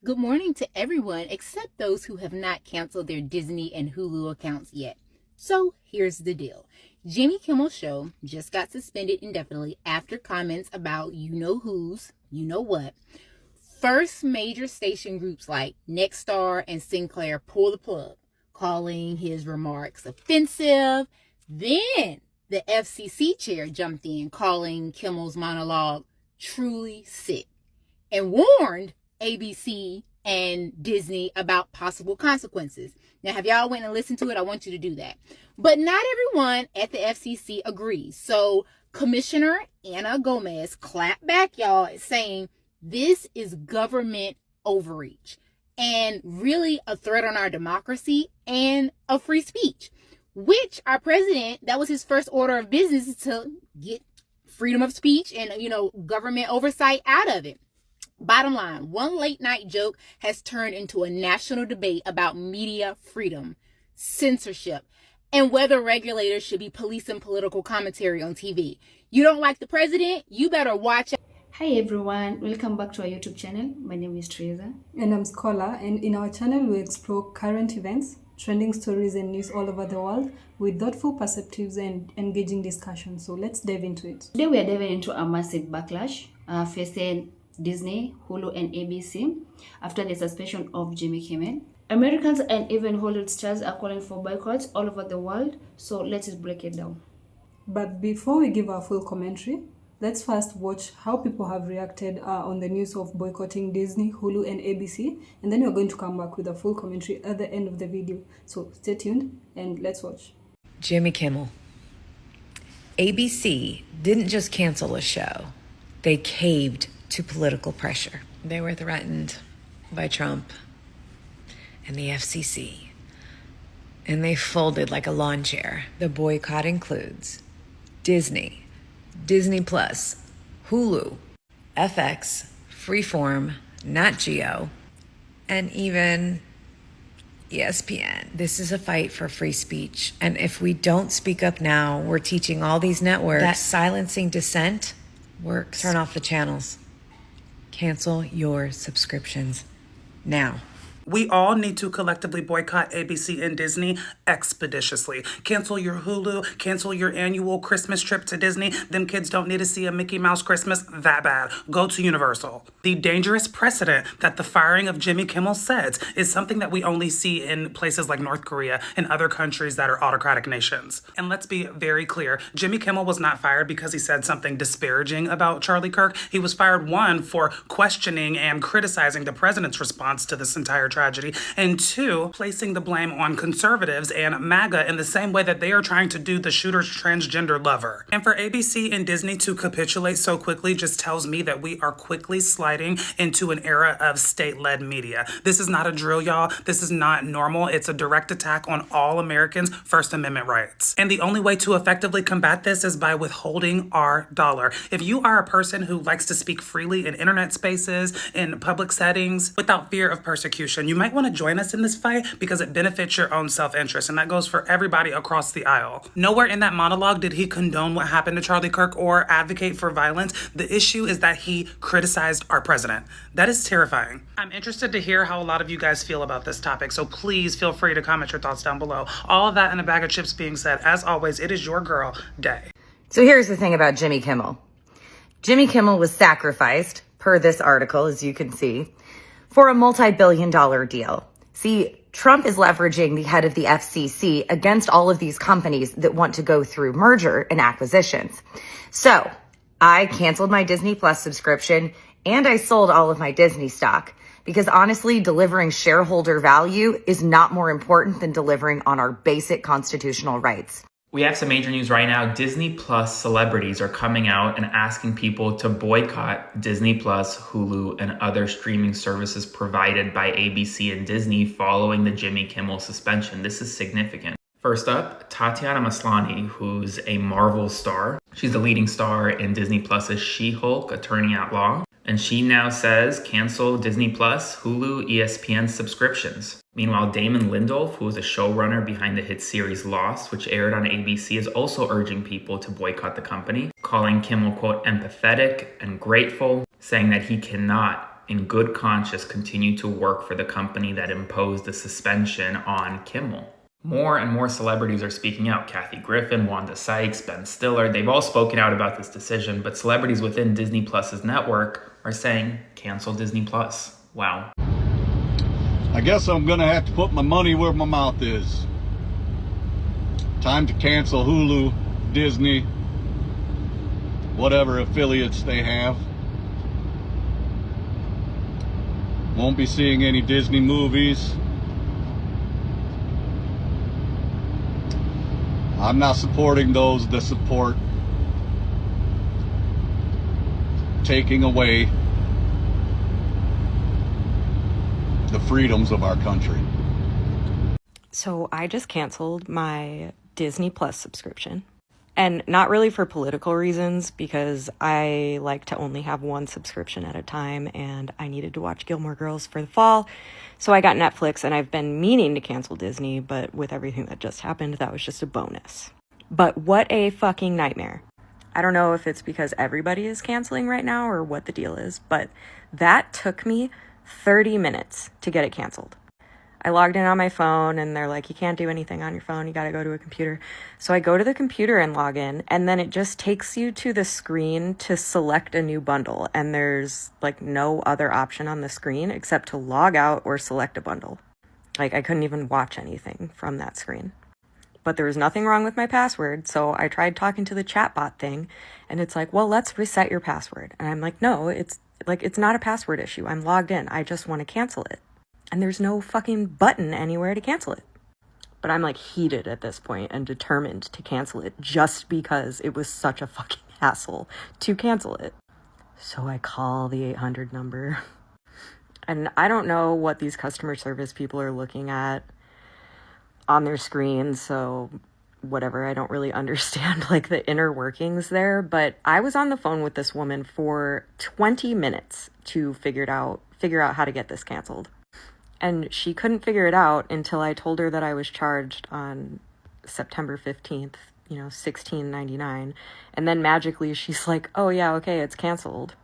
Good morning to everyone except those who have not canceled their Disney and Hulu accounts yet. So here's the deal. Jimmy Kimmel's show just got suspended indefinitely after comments about you-know-who's, you-know-what. First, major station groups like Nexstar and Sinclair pulled the plug, calling his remarks offensive. Then the FCC chair jumped in, calling Kimmel's monologue truly sick, and warned ABC and Disney about possible consequences. Now, have y'all went and listened to it? I want you to do that. But not everyone at the FCC agrees. So Commissioner Ana Gomez clapped back, y'all, saying this is government overreach and really a threat on our democracy and a free speech, which our president, that was his first order of business, is to get freedom of speech and, government oversight out of it. Bottom line, one late night joke has turned into a national debate about media freedom, censorship, and whether regulators should be policing political commentary on TV. You don't like the president? You better watch out. Hi everyone, welcome back to our YouTube channel. My name is Teresa. And I'm Scholar, and in our channel we explore current events, trending stories and news all over the world with thoughtful perspectives and engaging discussion. So let's dive into it. Today we are diving into a massive backlash facing Disney, Hulu and ABC after the suspension of Jimmy Kimmel. Americans and even Hollywood stars are calling for boycotts all over the world, so let's just break it down. But before we give our full commentary, let's first watch how people have reacted on the news of boycotting Disney, Hulu and ABC, and then we're going to come back with a full commentary at the end of the video. So stay tuned and let's watch. Jimmy Kimmel. ABC didn't just cancel a show, they caved to political pressure. They were threatened by Trump and the FCC, and they folded like a lawn chair. The boycott includes Disney, Disney Plus, Hulu, FX, Freeform, Nat Geo, and even ESPN. This is a fight for free speech. And if we don't speak up now, we're teaching all these networks that silencing dissent works. Turn off the channels. Cancel your subscriptions now. We all need to collectively boycott ABC and Disney expeditiously. Cancel your Hulu, cancel your annual Christmas trip to Disney. Them kids don't need to see a Mickey Mouse Christmas that bad. Go to Universal. The dangerous precedent that the firing of Jimmy Kimmel sets is something that we only see in places like North Korea and other countries that are autocratic nations. And let's be very clear, Jimmy Kimmel was not fired because he said something disparaging about Charlie Kirk. He was fired, one, for questioning and criticizing the president's response to this entire tragedy, and two, placing the blame on conservatives and MAGA in the same way that they are trying to do the shooter's transgender lover. And for ABC and Disney to capitulate so quickly just tells me that we are quickly sliding into an era of state-led media. This is not a drill, y'all. This is not normal. It's a direct attack on all Americans' First Amendment rights. And the only way to effectively combat this is by withholding our dollar. If you are a person who likes to speak freely in internet spaces, in public settings, without fear of persecution, you might want to join us in this fight because it benefits your own self-interest, and that goes for everybody across the aisle. Nowhere in that monologue did he condone what happened to Charlie Kirk or advocate for violence. The issue is that he criticized our president. That is terrifying. I'm interested to hear how a lot of you guys feel about this topic, so please feel free to comment your thoughts down below. All of that in a bag of chips being said, as always, it is your girl, Day. So here's the thing about Jimmy Kimmel. Jimmy Kimmel was sacrificed, per this article, as you can see, for a multi-billion-dollar deal. See, Trump is leveraging the head of the FCC against all of these companies that want to go through merger and acquisitions. So I canceled my Disney Plus subscription and I sold all of my Disney stock because honestly, delivering shareholder value is not more important than delivering on our basic constitutional rights. We have some major news right now. Disney Plus celebrities are coming out and asking people to boycott Disney Plus, Hulu, and other streaming services provided by ABC and Disney following the Jimmy Kimmel suspension. This is significant. First up, Tatiana Maslany, who's a Marvel star. She's the leading star in Disney Plus's She-Hulk, Attorney at Law. And she now says cancel Disney Plus, Hulu, ESPN subscriptions. Meanwhile, Damon Lindelof, who is a showrunner behind the hit series Lost, which aired on ABC, is also urging people to boycott the company, calling Kimmel, quote, empathetic and grateful, saying that he cannot in good conscience continue to work for the company that imposed the suspension on Kimmel. More and more celebrities are speaking out. Kathy Griffin, Wanda Sykes, Ben Stiller, they've all spoken out about this decision, but celebrities within Disney Plus's network are saying, cancel Disney Plus. Wow. I guess I'm gonna have to put my money where my mouth is. Time to cancel Hulu, Disney, whatever affiliates they have. Won't be seeing any Disney movies. I'm not supporting those that support taking away the freedoms of our country. So I just canceled my Disney Plus subscription. And not really for political reasons, because I like to only have one subscription at a time, and I needed to watch Gilmore Girls for the fall. So I got Netflix, and I've been meaning to cancel Disney, but with everything that just happened, that was just a bonus. But what a fucking nightmare. I don't know if it's because everybody is canceling right now or what the deal is, but that took me 30 minutes to get it canceled. I logged in on my phone and they're like, you can't do anything on your phone. You got to go to a computer. So I go to the computer and log in, and then it just takes you to the screen to select a new bundle. And there's like no other option on the screen except to log out or select a bundle. Like I couldn't even watch anything from that screen. But there was nothing wrong with my password. So I tried talking to the chatbot thing, and it's like, well, let's reset your password. And I'm like, no, it's not a password issue. I'm logged in. I just want to cancel it. And there's no fucking button anywhere to cancel it. But I'm like heated at this point and determined to cancel it just because it was such a fucking hassle to cancel it. So I call the 800 number. And I don't know what these customer service people are looking at on their screens, so whatever, I don't really understand like the inner workings there. But I was on the phone with this woman for 20 minutes to figure out how to get this canceled. And she couldn't figure it out until I told her that I was charged on September 15th, $16.99. And then magically she's like, oh yeah, okay, it's canceled.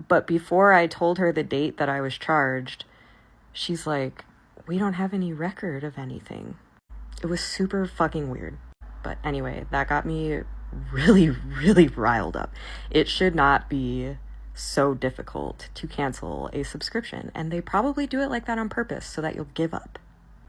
But before I told her the date that I was charged, she's like, we don't have any record of anything. It was super fucking weird. But anyway, that got me really, really riled up. It should not be so difficult to cancel a subscription, and they probably do it like that on purpose so that you'll give up.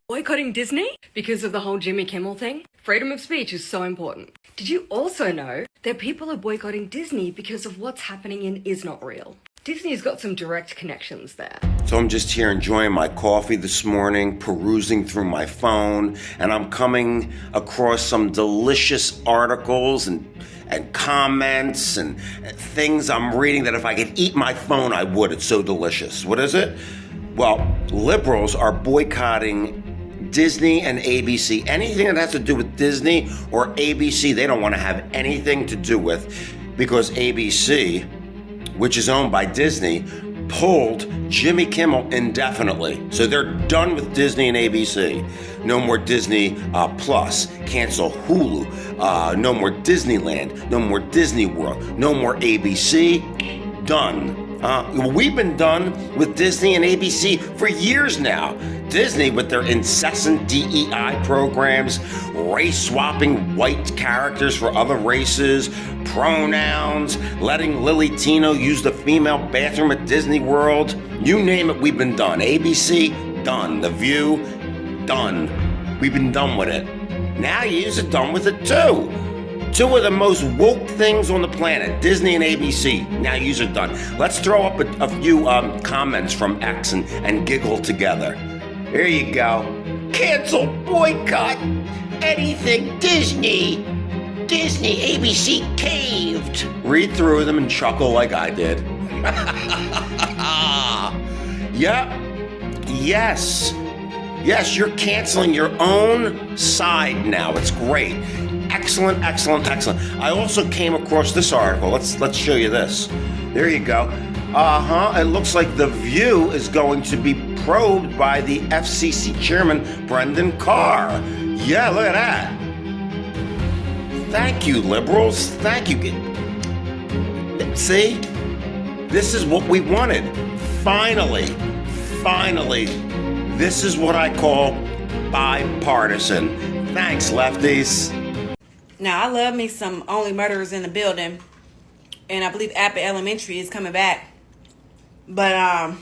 Boycotting Disney because of the whole Jimmy Kimmel thing? Freedom of speech is so important. Did you also know that people are boycotting Disney because of what's happening in Is Not Real? Disney's got some direct connections there. So I'm just here enjoying my coffee this morning, perusing through my phone, and I'm coming across some delicious articles and comments and things I'm reading that if I could eat my phone, I would. It's so delicious. What is it? Well, liberals are boycotting Disney and ABC. Anything that has to do with Disney or ABC, they don't want to have anything to do with, because ABC, which is owned by Disney, pulled Jimmy Kimmel indefinitely. So they're done with Disney and ABC. No more Disney Plus. Cancel Hulu. No more Disneyland. No more Disney World. No more ABC. Done. We've been done with Disney and ABC for years now. Disney with their incessant DEI programs, race-swapping white characters for other races, pronouns, letting Lily Tino use the female bathroom at Disney World. You name it, we've been done. ABC, done. The View, done. We've been done with it. Now you are done with it too. Two of the most woke things on the planet, Disney and ABC. Now you are done. Let's throw up a few comments from X and giggle together. Here you go. Cancel, boycott, anything Disney. Disney, ABC caved. Read through them and chuckle like I did. Yep. Yes, you're canceling your own side now. It's great. Excellent. I also came across this article. Let's show you this. There you go. It looks like The View is going to be probed by the FCC chairman, Brendan Carr. Yeah, look at that. Thank you, liberals. Thank you. See? This is what we wanted. finally, this is what I call bipartisan. Thanks, lefties. Now, I love me some Only Murderers in the Building, and I believe Abbott Elementary is coming back. But,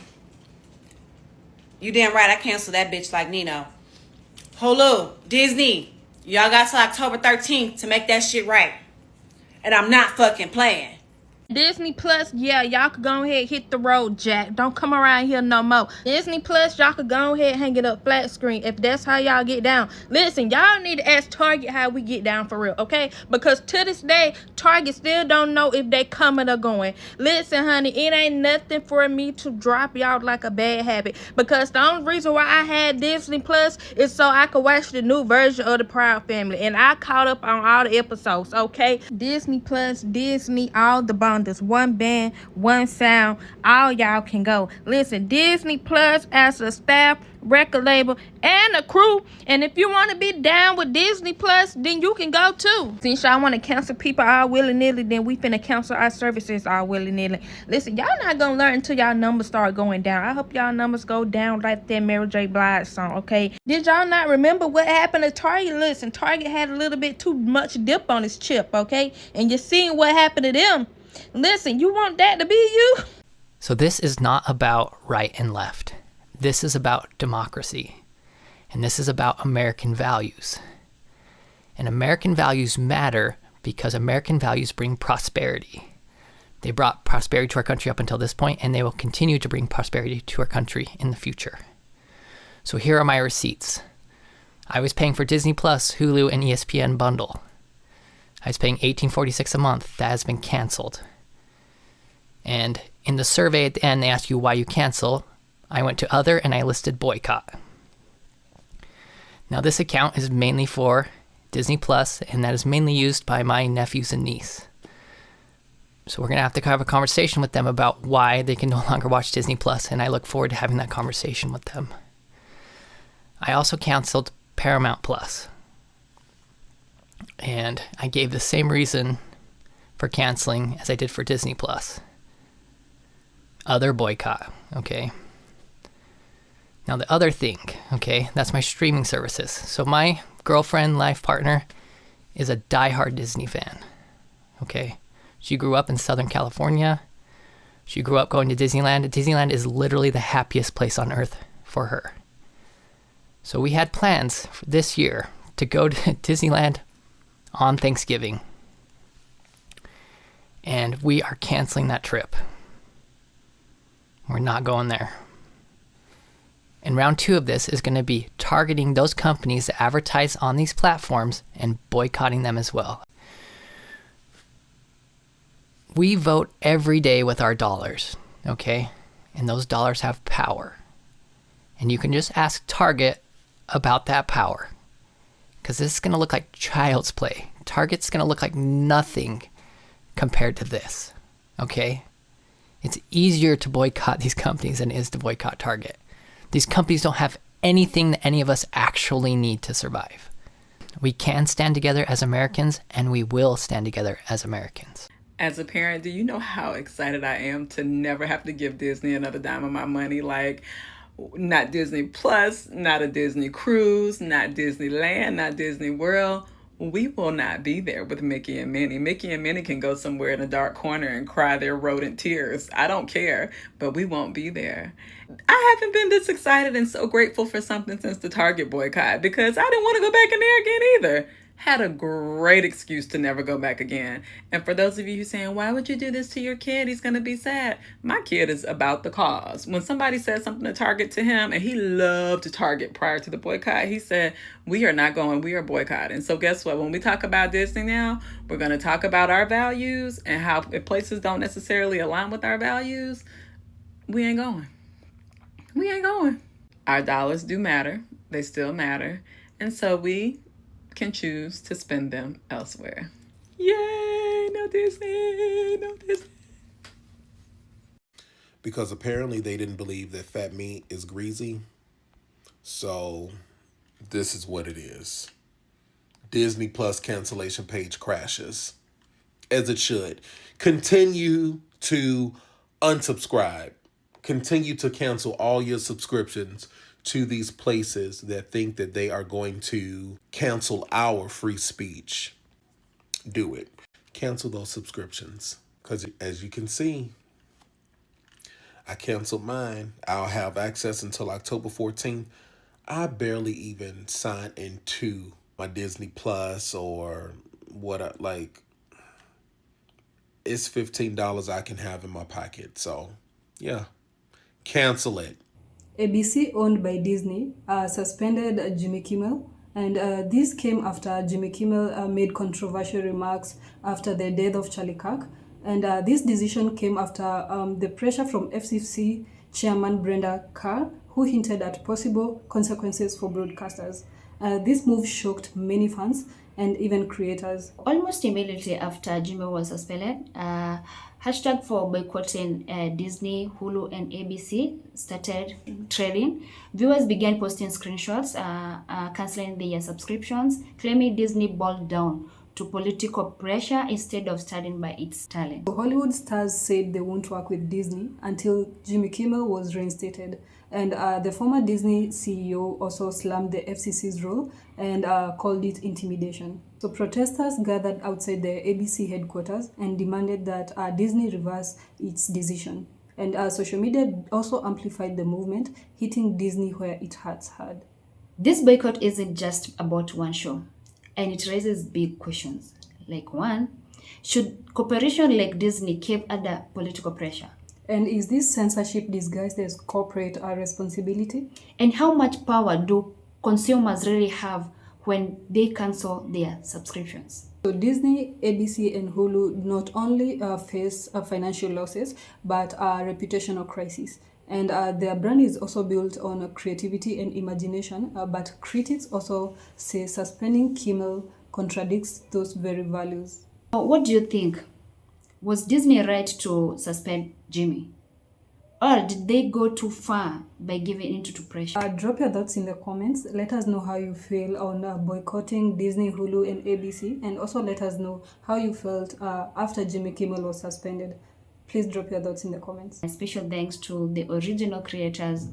you damn right I canceled that bitch like Nino. Hulu, Disney, y'all got till October 13th to make that shit right. And I'm not fucking playing. Disney Plus, yeah, y'all could go ahead hit the road, Jack. Don't come around here no more. Disney Plus, y'all could go ahead hang it up flat screen if that's how y'all get down. Listen, y'all need to ask Target how we get down for real, okay? Because to this day, Target still don't know if they coming or going. Listen, honey, it ain't nothing for me to drop y'all like a bad habit. Because the only reason why I had Disney Plus is so I could watch the new version of the Proud Family. And I caught up on all the episodes, okay? Disney Plus, Disney, all the bundles. One band, one sound, all y'all can go. Listen, Disney Plus as a staff, record label, and a crew. And if you want to be down with Disney Plus, then you can go too. Since y'all want to cancel people all willy-nilly, then we finna cancel our services all willy-nilly. Listen, y'all not gonna learn until y'all numbers start going down. I hope y'all numbers go down like that Mary J. Blige song, okay? Did y'all not remember what happened to Target? Listen, Target had a little bit too much dip on his chip, okay? And you seen what happened to them. Listen, you want that to be you? So this is not about right and left. This is about democracy. And this is about American values. And American values matter because American values bring prosperity. They brought prosperity to our country up until this point, and they will continue to bring prosperity to our country in the future. So here are my receipts. I was paying for Disney Plus, Hulu, and ESPN bundle. I was paying $18.46 a month. That has been canceled. And in the survey at the end, they ask you why you cancel. I went to other and I listed Boycott. Now this account is mainly for Disney Plus, and that is mainly used by my nephews and niece. So we're going to have to have a conversation with them about why they can no longer watch Disney Plus, and I look forward to having that conversation with them. I also canceled Paramount Plus. And I gave the same reason for canceling as I did for Disney Plus. Other Boycott, okay? Now the other thing, okay, that's my streaming services. So my girlfriend, life partner, is a diehard Disney fan, okay? She grew up in Southern California. She grew up going to Disneyland. Disneyland is literally the happiest place on earth for her. So we had plans for this year to go to Disneyland on Thanksgiving. And we are canceling that trip. We're not going there. And round 2 of this is going to be targeting those companies that advertise on these platforms and boycotting them as well. We vote every day with our dollars, okay? And those dollars have power. And you can just ask Target about that power. Because this is going to look like child's play. Target's going to look like nothing compared to this, okay? It's easier to boycott these companies than it is to boycott Target. These companies don't have anything that any of us actually need to survive. We can stand together as Americans, and we will stand together as Americans. As a parent, do you know how excited I am to never have to give Disney another dime of my money? Like, not Disney Plus, not a Disney cruise, not Disneyland, not Disney World. We will not be there with Mickey and Minnie. Mickey and Minnie can go somewhere in a dark corner and cry their rodent tears. I don't care, but we won't be there. I haven't been this excited and so grateful for something since the Target boycott, because I didn't want to go back in there again either. Had a great excuse to never go back again. And for those of you who are saying, why would you do this to your kid? He's going to be sad. My kid is about the cause. When somebody said something to Target to him, and he loved Target prior to the boycott, he said, we are not going, we are boycotting. So guess what? When we talk about Disney now, we're going to talk about our values and how if places don't necessarily align with our values, we ain't going. We ain't going. Our dollars do matter. They still matter. And so we can choose to spend them elsewhere. Yay! No Disney! No Disney! Because apparently they didn't believe that fat meat is greasy. So this is what it is. Disney Plus cancellation page crashes. As it should. Continue to unsubscribe. continue to cancel all your subscriptions to these places that think that they are going to cancel our free speech. Do it. Cancel those subscriptions. Because as you can see, I canceled mine. I'll have access until October 14th. I barely even sign into my Disney Plus or what, like, it's $15 I can have in my pocket. So, yeah, cancel it. ABC, owned by Disney, suspended Jimmy Kimmel. And this came after Jimmy Kimmel made controversial remarks after the death of Charlie Kirk. And this decision came after the pressure from FCC Chairman Brenda Carr, who hinted at possible consequences for broadcasters. This move shocked many fans and even creators. Almost immediately after Jimmy was suspended, hashtag for boycotting Disney, Hulu, and ABC started trending. Viewers began posting screenshots, canceling their subscriptions, claiming Disney bowed down to political pressure instead of standing by its talent. Hollywood stars said they won't work with Disney until Jimmy Kimmel was reinstated. And the former Disney CEO also slammed the FCC's role and called it intimidation. So protesters gathered outside the ABC headquarters and demanded that Disney reverse its decision. And social media also amplified the movement, hitting Disney where it hurts hard. This boycott isn't just about one show, and it raises big questions. Like one, should corporations like Disney cave under political pressure? And is this censorship disguised as corporate responsibility? And how much power do consumers really have when they cancel their subscriptions? So Disney, ABC, and Hulu not only face financial losses, but a reputational crisis. And their brand is also built on creativity and imagination, but critics also say suspending Kimmel contradicts those very values. What do you think? Was Disney right to suspend Jimmy? Or did they go too far by giving in to pressure? Drop your thoughts in the comments. Let us know how you feel on boycotting Disney, Hulu, and ABC. And also let us know how you felt after Jimmy Kimmel was suspended. Please drop your thoughts in the comments. A special thanks to the original creators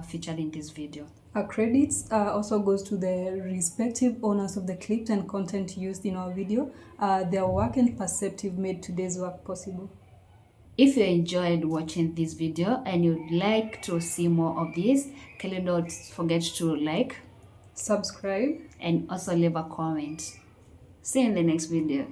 featured in this video. Credits also goes to the respective owners of the clips and content used in our video. Their work and perspective made today's work possible. If you enjoyed watching this video and you'd like to see more of this, kindly don't forget to like, subscribe, and also leave a comment. See you in the next video.